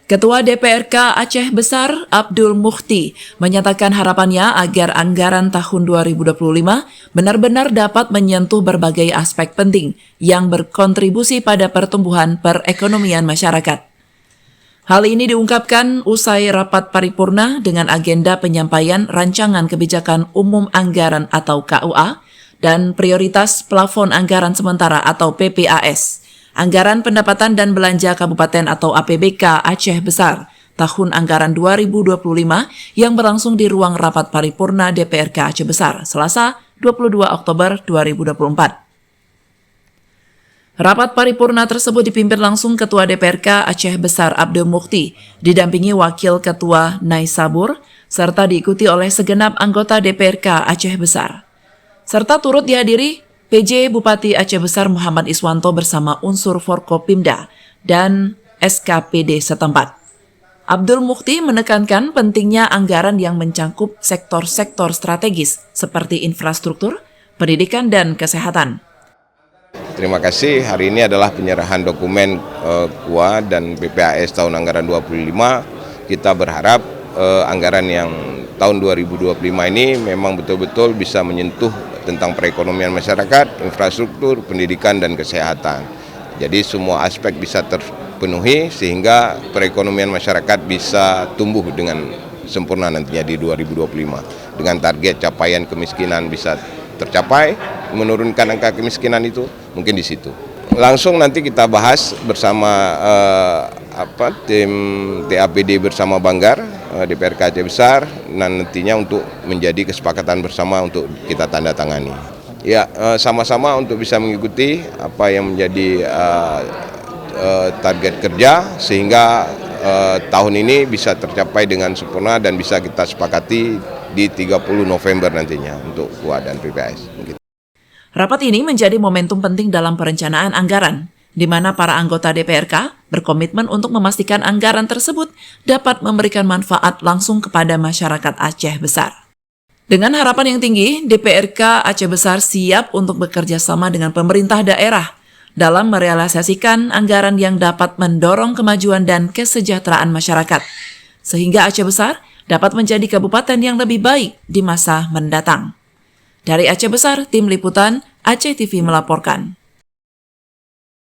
Ketua DPRK Aceh Besar, Abdul Mukhti, menyatakan harapannya agar anggaran tahun 2025 benar-benar dapat menyentuh berbagai aspek penting yang berkontribusi pada pertumbuhan perekonomian masyarakat. Hal ini diungkapkan usai rapat paripurna dengan agenda penyampaian Rancangan Kebijakan Umum Anggaran atau KUA dan prioritas plafon anggaran sementara atau PPAS. Anggaran Pendapatan dan Belanja Kabupaten atau APBK Aceh Besar tahun anggaran 2025 yang berlangsung di ruang rapat paripurna DPRK Aceh Besar, Selasa 22 Oktober 2024. Rapat paripurna tersebut dipimpin langsung Ketua DPRK Aceh Besar Abdul Mukhti, didampingi Wakil Ketua Naisabur, serta diikuti oleh segenap anggota DPRK Aceh Besar. Serta turut dihadiri PJ Bupati Aceh Besar Muhammad Iswanto bersama unsur Forkopimda dan SKPD setempat. Abdul Mukhti menekankan pentingnya anggaran yang mencakup sektor-sektor strategis seperti infrastruktur, pendidikan, dan kesehatan. Terima kasih. Hari ini adalah penyerahan dokumen KUA dan PPAS tahun anggaran 25. Kita berharap anggaran yang tahun 2025 ini memang betul-betul bisa menyentuh tentang perekonomian masyarakat, infrastruktur, pendidikan, dan kesehatan. Jadi semua aspek bisa terpenuhi sehingga perekonomian masyarakat bisa tumbuh dengan sempurna nantinya di 2025. Dengan target capaian kemiskinan bisa tercapai, menurunkan angka kemiskinan itu mungkin di situ. Langsung nanti kita bahas bersama tim TAPD bersama Banggar, DPRK Aceh Besar, dan nantinya untuk menjadi kesepakatan bersama untuk kita tanda tangani. Ya, sama-sama untuk bisa mengikuti apa yang menjadi target kerja sehingga tahun ini bisa tercapai dengan sempurna dan bisa kita sepakati di 30 November nantinya untuk KUA dan PPAS. Rapat ini menjadi momentum penting dalam perencanaan anggaran, di mana para anggota DPRK berkomitmen untuk memastikan anggaran tersebut dapat memberikan manfaat langsung kepada masyarakat Aceh Besar. Dengan harapan yang tinggi, DPRK Aceh Besar siap untuk bekerja sama dengan pemerintah daerah dalam merealisasikan anggaran yang dapat mendorong kemajuan dan kesejahteraan masyarakat, sehingga Aceh Besar dapat menjadi kabupaten yang lebih baik di masa mendatang. Dari Aceh Besar, Tim Liputan Aceh TV melaporkan.